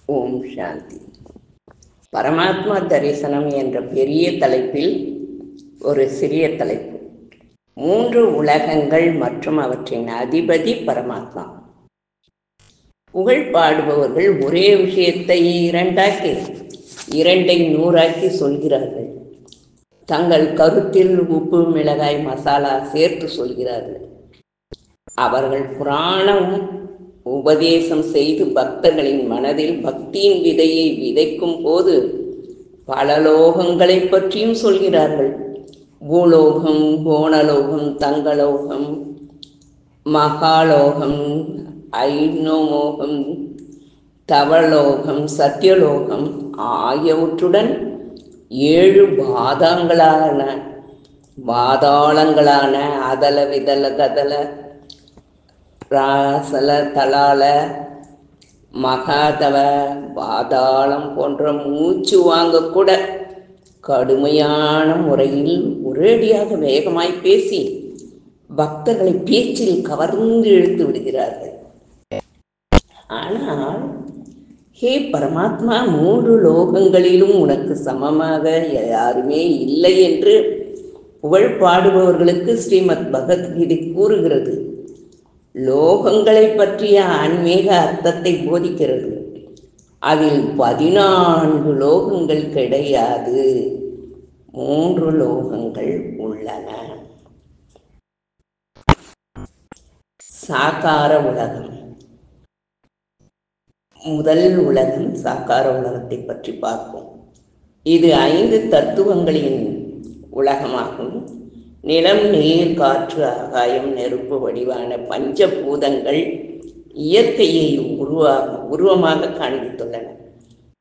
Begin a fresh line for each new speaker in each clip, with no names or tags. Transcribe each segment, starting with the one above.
ஓம் சாந்தி. பரமாத்மா தரிசனம் என்ற பெரிய தலைப்பில் ஒரு சிறிய தலைப்பு. 3 உலகங்கள் மற்றும் அவற்றின் அதிபதி பரமாத்மா. புகழ் பாடுபவர்கள் ஒரே விஷயத்தை 2ஆக்கி 2ஐ 100ஆக்கி சொல்கிறார்கள். தங்கள் கருத்தில் உப்பு, மிளகாய், மசாலா சேர்த்து சொல்கிறார்கள். அவர்கள் புராணம் உபதேசம் செய்து பக்தர்களின் மனதில் பக்தியின் விதையை விதைக்கும் போது பல லோகங்களை பற்றியும் சொல்கிறார்கள். பூலோகம், போனலோகம், தங்கலோகம், மகாலோகம், ஐநோமோகம், தவலோகம், சத்தியலோகம் ஆகியவற்றுடன் 7 பாதாளங்களான அதல, விதல, கதல, ராசல, தலால, மகாதவ, பாதாளம் போன்ற மூச்சு வாங்கக்கூட கடுமையான முறையில் ஒரேடியாக வேகமாய் பேசி பக்தர்களை பேச்சில் கவர்ந்து இழுத்து விடுகிறார்கள். ஆனால் ஹே பரமாத்மா, 3 லோகங்களிலும் உனக்கு சமமாக யாருமே இல்லை என்று புகழ் பாடுபவர்களுக்கு ஸ்ரீமத் பகவத்கீதை கூறுகிறது. லோகங்களை பற்றிய ஆன்மீக அர்த்தத்தை போதிக்கிறது. அதில் 14 லோகங்கள் கிடையாது, 3 லோகங்கள் உள்ளன. சாகார உலகம். முதல் உலகம் சாகார உலகத்தை பற்றி பார்ப்போம். இது 5 தத்துவங்களின் உலகமாகும். நிலம், நீர், காற்று, ஆகாயம், நெருப்பு வடிவான பஞ்சபூதங்கள் இயற்கையை உருவமாக காண்பித்துள்ளன.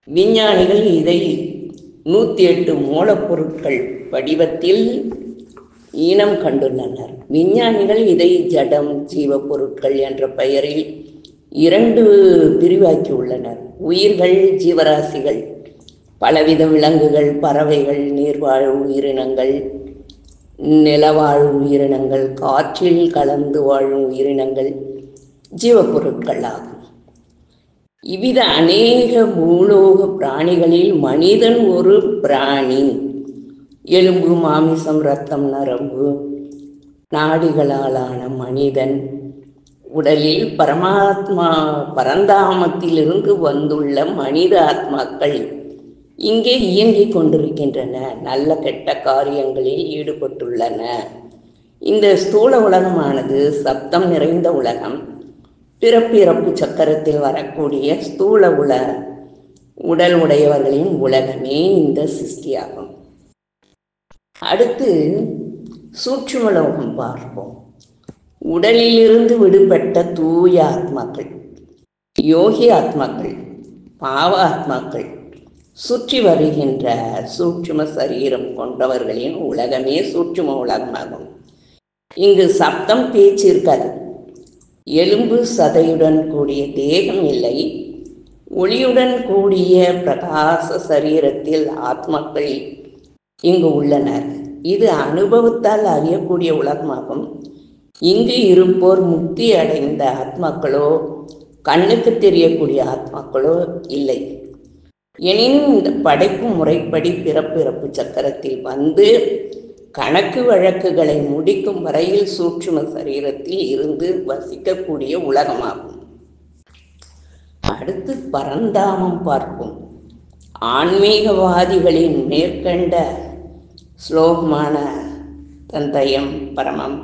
விஞ்ஞானிகள் இதை 108 மூலப்பொருட்கள் வடிவத்தில் இனம் கண்டுள்ளனர். விஞ்ஞானிகள் இதை ஜடம், ஜீவ பொருட்கள் என்ற பெயரில் 2 பிரிவாக்கி உள்ளனர். உயிர்கள், ஜீவராசிகள், பலவித விலங்குகள், பறவைகள், நீர்வாழ் உயிரினங்கள், நிலவாழ் உயிரினங்கள், காற்றில் கலந்து வாழும் உயிரினங்கள் ஜீவப்பொருட்கள் ஆகும். இவ்வித அநேக பூலோக பிராணிகளில் மனிதன் ஒரு பிராணி. எலும்பு, மாமிசம், இரத்தம், நரம்பு, நாடிகளாலான மனிதன் உடலில் பரந்தாமத்திலிருந்து வந்துள்ள மனித ஆத்மாக்கள் இங்கே இயங்கிக் கொண்டிருக்கின்றன, நல்ல கெட்ட காரியங்களில் ஈடுபட்டுள்ளன. இந்த ஸ்தூல உலகமானது சப்தம் நிறைந்த உலகம். பிறப்பிறப்பு சக்கரத்தில் வரக்கூடிய ஸ்தூல உடல் உடையவர்களின் உலகமே இந்த சிருஷ்டியாகும். அடுத்து சூட்சுமலோகம் பார்ப்போம். உடலிலிருந்து விடுபட்ட தூய ஆத்மாக்கள், யோகி ஆத்மாக்கள், பாவ ஆத்மாக்கள் சுற்றி வருகின்ற சூட்சும சரீரம் கொண்டவர்களின் உலகமே சூட்சும உலகமாகும். இங்கு சப்தம், பேச்சு இருக்காது. எலும்பு சதையுடன் கூடிய தேகம் இல்லை. ஒளியுடன் கூடிய பிரகாச சரீரத்தில் ஆத்மாக்கள் இங்கு உள்ளனர். இது அனுபவத்தால் அறியக்கூடிய உலகமாகும். இங்கு இருப்போர் முக்தி அடைந்த ஆத்மாக்களோ கண்ணுக்கு தெரியக்கூடிய ஆத்மாக்களோ இல்லை. எனினும் இந்த படைப்பு முறைப்படி பிறப்பிறப்பு சக்கரத்தில் வந்து கணக்கு வழக்குகளை முடிக்கும் வரையில் சூட்சும சரீரத்தில் இருந்து வசிக்கக்கூடிய உலகமாகும். அடுத்து பரந்தாமம் பார்ப்போம். ஆன்மீகவாதிகளின் மேற்கண்ட ஸ்லோகமான தந்தயம் பரமம்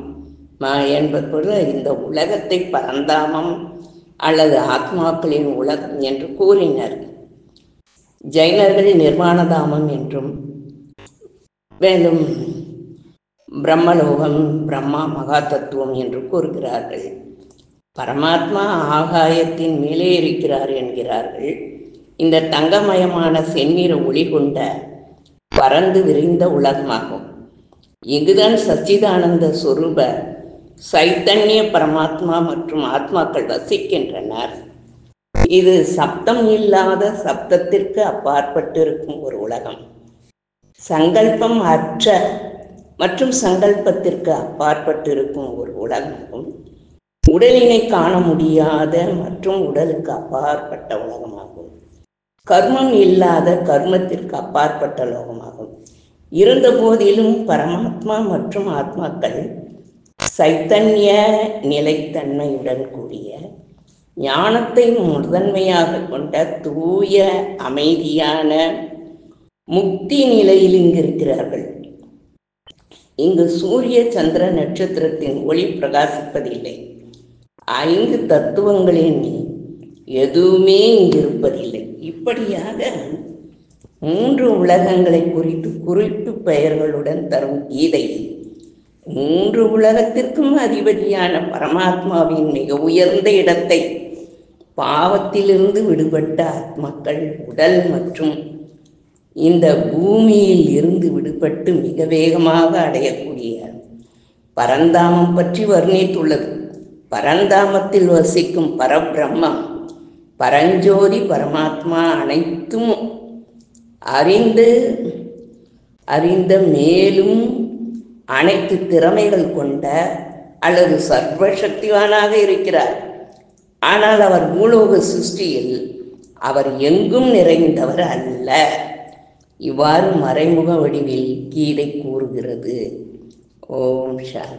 என்பது இந்த உலகத்தை பரந்தாமம் அல்லது ஆத்மாக்களின் உலகம் என்று கூறினர். ஜைனர்கள் நிர்வாணதாமம் என்றும், மேலும் பிரம்மலோகம், பிரம்மா மகா தத்துவம் என்று கூறுகிறார்கள். பரமாத்மா ஆகாயத்தின் மேலே இருக்கிறார் என்கிறார்கள். இந்த தங்கமயமான செந்நிற ஒளி கொண்ட பரந்து விரிந்த உலகமாகும். இங்குதான் சச்சிதானந்த சொரூப சைத்தன்ய பரமாத்மா மற்றும் ஆத்மாக்கள் வசிக்கின்றனர். இது சப்தம் இல்லாத, சப்தத்திற்கு அப்பாற்பட்டிருக்கும் ஒரு உலகம். சங்கல்பம் அற்ற மற்றும் சங்கல்பத்திற்கு அப்பாற்பட்டிருக்கும் ஒரு உலகமாகும். உடலினை காண முடியாத மற்றும் உடலுக்கு அப்பாற்பட்ட உலகமாகும். கர்மம் இல்லாத கர்மத்திற்கு அப்பாற்பட்ட லோகமாகும். இருந்த போதிலும் பரமாத்மா மற்றும் ஆத்மாக்கள் சைத்தன்ய நிலைத்தன்மையுடன் கூடிய ஞானத்தை முதன்மையாக கொண்ட தூய அமைதியான முக்தி நிலையில் இங்கு இருக்கிறார்கள். இங்கு சூரிய சந்திர நட்சத்திரத்தின் ஒளி பிரகாசிப்பதில்லை. 5 தத்துவங்களின் எதுவுமே இங்கு இருப்பதில்லை. இப்படியாக 3 உலகங்களை குறித்து குறிப்பு பெயர்களுடன் தரும் கீதை 3 உலகத்திற்கும் அதிபதியான பரமாத்மாவின் மிக உயர்ந்த இடத்தை பாவத்திலிருந்து விடுபட்ட ஆத்மாக்கள் உடல் மற்றும் இந்த பூமியில் இருந்து விடுபட்டு மிக வேகமாக அடையக்கூடிய பரந்தாமம் பற்றி வர்ணித்துள்ளது. பரந்தாமத்தில் வசிக்கும் பரபிரம்மம் பரஞ்சோதி பரமாத்மா அனைத்தும் அறிந்த மேலும் அனைத்து திறமைகள் கொண்ட அல்லது சர்வசக்திவானாக இருக்கிறார். ஆனால் அவர் பூலோக சிருஷ்டியில் அவர் எங்கும் நிறைந்தவர் அல்ல. இவ்வாறு மறைமுக வடிவில் கீதை கூறுகிறது. ஓம் சாந்தி.